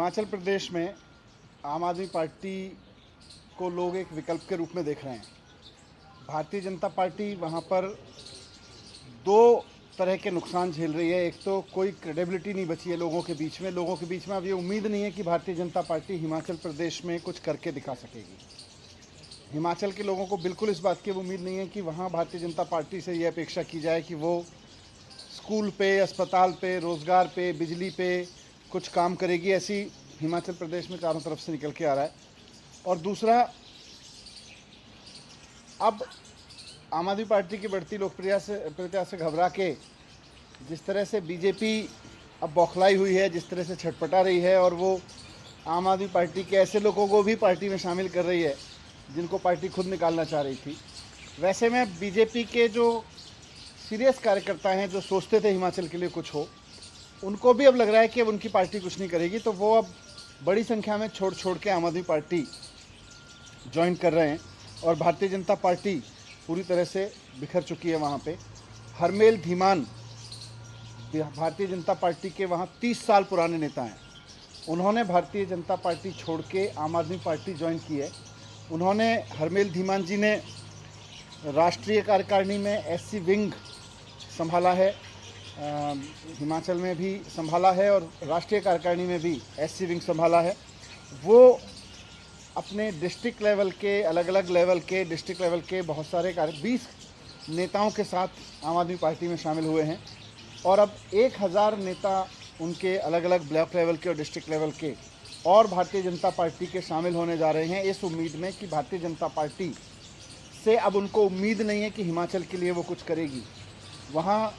हिमाचल प्रदेश में आम आदमी पार्टी को लोग एक विकल्प के रूप में देख रहे हैं। भारतीय जनता पार्टी वहाँ पर दो तरह के नुकसान झेल रही है। एक तो कोई क्रेडिबिलिटी नहीं बची है लोगों के बीच में अब ये उम्मीद नहीं है कि भारतीय जनता पार्टी हिमाचल प्रदेश में कुछ करके दिखा सकेगी। हिमाचल के लोगों को बिल्कुल इस बात की उम्मीद नहीं है कि वहाँ भारतीय जनता पार्टी से ये अपेक्षा की जाए कि वो स्कूल पे, अस्पताल पे, रोज़गार पे, बिजली पे कुछ काम करेगी। ऐसी हिमाचल प्रदेश में चारों तरफ से निकल के आ रहा है। और दूसरा, अब आम आदमी पार्टी की बढ़ती लोकप्रियता से घबरा के जिस तरह से बीजेपी अब बौखलाई हुई है, जिस तरह से छटपटा रही है और वो आम आदमी पार्टी के ऐसे लोगों को भी पार्टी में शामिल कर रही है जिनको पार्टी खुद निकालना चाह रही थी। वैसे में बीजेपी के जो सीरियस कार्यकर्ता हैं, जो सोचते थे हिमाचल के लिए कुछ हो, उनको भी अब लग रहा है कि अब उनकी पार्टी कुछ नहीं करेगी, तो वो अब बड़ी संख्या में छोड़ के आम आदमी पार्टी ज्वाइन कर रहे हैं। और भारतीय जनता पार्टी पूरी तरह से बिखर चुकी है। वहाँ पे हरमेल धीमान भारतीय जनता पार्टी के वहाँ 30 साल पुराने नेता हैं। उन्होंने भारतीय जनता पार्टी छोड़ के आम आदमी पार्टी ज्वाइन की है। उन्होंने, हरमेल धीमान जी ने राष्ट्रीय कार्यकारिणी में एससी विंग संभाला है, हिमाचल में भी संभाला है और राष्ट्रीय कार्यकारिणी में भी एससी विंग संभाला है। वो अपने डिस्ट्रिक्ट लेवल के, अलग अलग लेवल के, डिस्ट्रिक्ट लेवल के बहुत सारे 20 नेताओं के साथ आम आदमी पार्टी में शामिल हुए हैं। और अब 1000 नेता उनके अलग अलग ब्लॉक लेवल के और डिस्ट्रिक्ट लेवल के और भारतीय जनता पार्टी के शामिल होने जा रहे हैं, इस उम्मीद में कि भारतीय जनता पार्टी से अब उनको उम्मीद नहीं है कि हिमाचल के लिए वो कुछ करेगी। वहाँ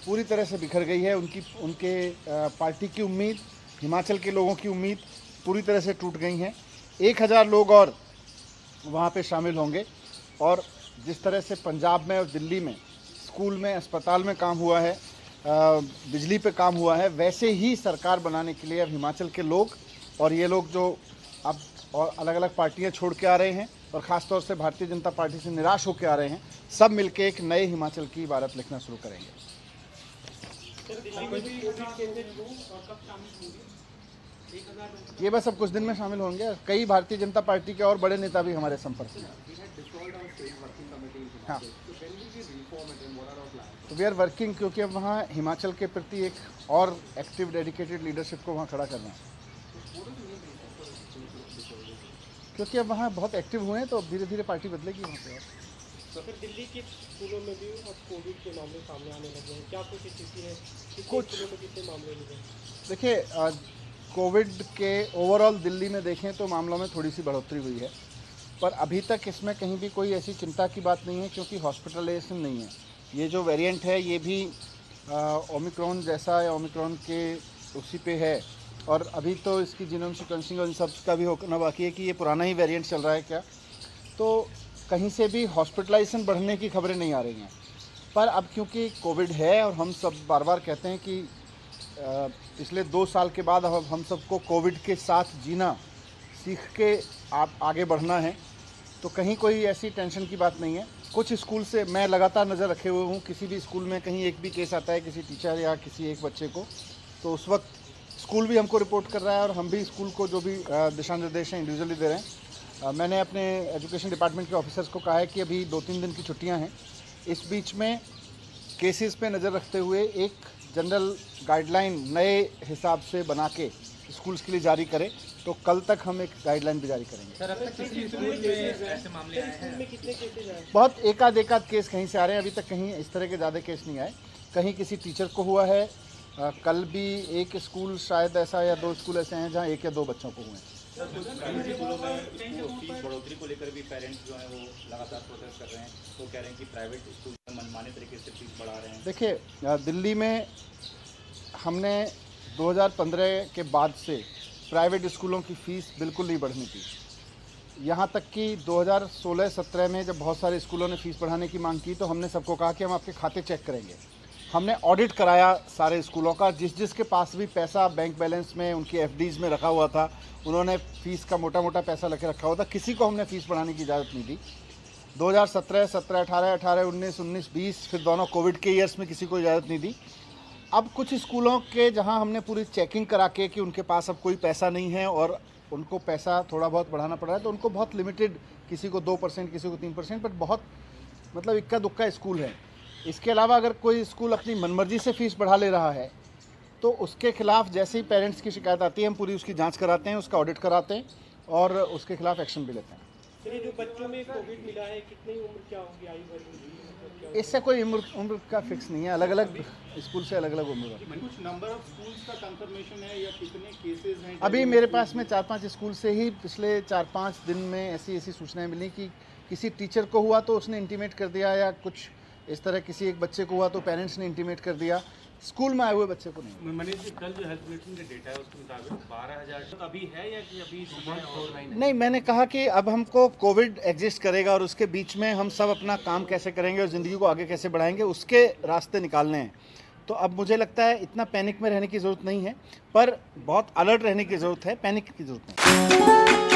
पूरी तरह से बिखर गई है उनके पार्टी की उम्मीद, हिमाचल के लोगों की उम्मीद पूरी तरह से टूट गई हैं। 1000 लोग और वहाँ पे शामिल होंगे। और जिस तरह से पंजाब में और दिल्ली में स्कूल में, अस्पताल में काम हुआ है, बिजली पे काम हुआ है, वैसे ही सरकार बनाने के लिए अब हिमाचल के लोग और ये लोग जो अब और अलग अलग पार्टियाँ छोड़ के आ रहे हैं और ख़ास तौर से भारतीय जनता पार्टी से निराश होकर आ रहे हैं, सब मिलके एक नए हिमाचल की इबारत लिखना शुरू करेंगे। ये बस अब कुछ दिन में शामिल होंगे। कई भारतीय जनता पार्टी के और बड़े नेता भी हमारे संपर्क में हैं। हाँ, तो वी आर वर्किंग, क्योंकि अब वहाँ हिमाचल के प्रति एक और एक्टिव डेडिकेटेड लीडरशिप को वहाँ खड़ा करना है। क्योंकि अब वहाँ बहुत एक्टिव हुए हैं, तो धीरे धीरे पार्टी बदलेगी वहाँ पे। तो फिर दिल्ली के स्कूलों में भी अब कोविड के मामले सामने आने लगे हैं, क्या कुछ स्थिति है? कुछ स्कूलों में कितने मामले मिले? देखिए, कोविड के ओवरऑल दिल्ली में देखें तो मामलों में थोड़ी सी बढ़ोतरी हुई है, पर अभी तक इसमें कहीं भी कोई ऐसी चिंता की बात नहीं है, क्योंकि हॉस्पिटलाइजेशन नहीं है। ये जो वेरिएंट है ये भी ओमिक्रॉन जैसा है, ओमिक्रॉन के उसी पे है। और अभी तो इसकी जीनोम सीक्वेंसिंग और इन सब का भी होना बाकी है कि ये पुराना ही वेरिएंट चल रहा है क्या। तो कहीं से भी हॉस्पिटलाइजेशन बढ़ने की खबरें नहीं आ रही हैं। पर अब क्योंकि कोविड है और हम सब बार बार कहते हैं कि पिछले 2 साल के बाद अब हम सबको कोविड के साथ जीना सीख के आगे बढ़ना है, तो कहीं कोई ऐसी टेंशन की बात नहीं है। कुछ स्कूल से मैं लगातार नज़र रखे हुए हूँ, किसी भी स्कूल में कहीं एक भी केस आता है किसी टीचर या किसी एक बच्चे को, तो उस वक्त स्कूल भी हमको रिपोर्ट कर रहा है और हम भी स्कूल को जो भी दिशा निर्देश हैं इंडिविजुअली दे रहे हैं। मैंने अपने एजुकेशन डिपार्टमेंट के ऑफिसर्स को कहा है कि अभी 2-3 दिन की छुट्टियां हैं, इस बीच में केसेस पे नज़र रखते हुए एक जनरल गाइडलाइन नए हिसाब से बना के स्कूल्स के लिए जारी करें। तो कल तक हम एक गाइडलाइन भी जारी करेंगे। सर, अब तक किसी स्कूल में ऐसे मामले आए हैं? में कितने केसेज आए? बहुत एकाध केस कहीं से आ रहे हैं, अभी तक कहीं इस तरह के ज़्यादा केस नहीं आए। कहीं किसी टीचर को हुआ है, कल भी एक स्कूल शायद ऐसा या 2 स्कूल ऐसे हैं जहाँ 1 या 2 बच्चों को हुए हैं। सर, कुछ प्राइवेट स्कूलों में फीस बढ़ोतरी को लेकर भी पेरेंट्स जो हैं वो लगातार प्रोटेस्ट कर रहे हैं, तो कह रहे हैं कि प्राइवेट स्कूल में मनमाने तरीके से फीस बढ़ा रहे हैं। देखिए, दिल्ली में हमने 2015 के बाद से प्राइवेट स्कूलों की फ़ीस बिल्कुल नहीं बढ़नी थी। यहाँ तक कि 2016-17 में जब बहुत सारे स्कूलों ने फ़ीस बढ़ाने की मांग की, तो हमने सबको कहा कि हम आपके खाते चेक करेंगे। हमने ऑडिट कराया सारे स्कूलों का, जिसके पास भी पैसा बैंक बैलेंस में, उनकी एफडीज़ में रखा हुआ था, उन्होंने फ़ीस का मोटा पैसा लेके रखा हुआ था, किसी को हमने फ़ीस बढ़ाने की इजाज़त नहीं दी। 2017, 17, 18, 18, 19, 19, 20 फिर दोनों कोविड के ईयर्स में किसी को इजाज़त नहीं दी। अब कुछ स्कूलों के जहां हमने पूरी चेकिंग करा के कि उनके पास अब कोई पैसा नहीं है और उनको पैसा थोड़ा बहुत बढ़ाना पड़ रहा है, तो उनको बहुत लिमिटेड, किसी को 2%, किसी को 3%, बट बहुत मतलब इक्का दुक्का स्कूल है। इसके अलावा अगर कोई स्कूल अपनी मनमर्जी से फीस बढ़ा ले रहा है तो उसके खिलाफ जैसे ही पेरेंट्स की शिकायत आती है हम पूरी उसकी जांच कराते हैं, उसका ऑडिट कराते हैं और उसके खिलाफ एक्शन भी लेते हैं। ये जो बच्चों में कोविड मिला है, कितनी उम्र क्या होगी, आयु वर्ग की? इससे कोई उम्र का फिक्स नहीं है, अलग अलग स्कूल से अलग अलग उम्र है। कुछ नंबर ऑफ स्कूल्स का कंफर्मेशन है या कितने केसेस हैं? अभी मेरे पास में 4-5 स्कूल से ही पिछले 4-5 दिन में ऐसी सूचनाएं मिली कि किसी टीचर को हुआ तो उसने इंटीमेट कर दिया, या कुछ इस तरह किसी एक बच्चे को हुआ तो पेरेंट्स ने इंटीमेट कर दिया, स्कूल में आए हुए बच्चे को नहीं। मनीष जी, कल जो हेल्थ बुलेटिन का डेटा है उसके मुताबिक 12,000 तो अभी है या कि अभी नहीं, मैंने कहा कि अब हमको कोविड एग्जिस्ट करेगा और उसके बीच में हम सब अपना काम कैसे करेंगे और ज़िंदगी को आगे कैसे बढ़ाएंगे, उसके रास्ते निकालने हैं। तो अब मुझे लगता है इतना पैनिक में रहने की ज़रूरत नहीं है, पर बहुत अलर्ट रहने की ज़रूरत है, पैनिक की ज़रूरत नहीं।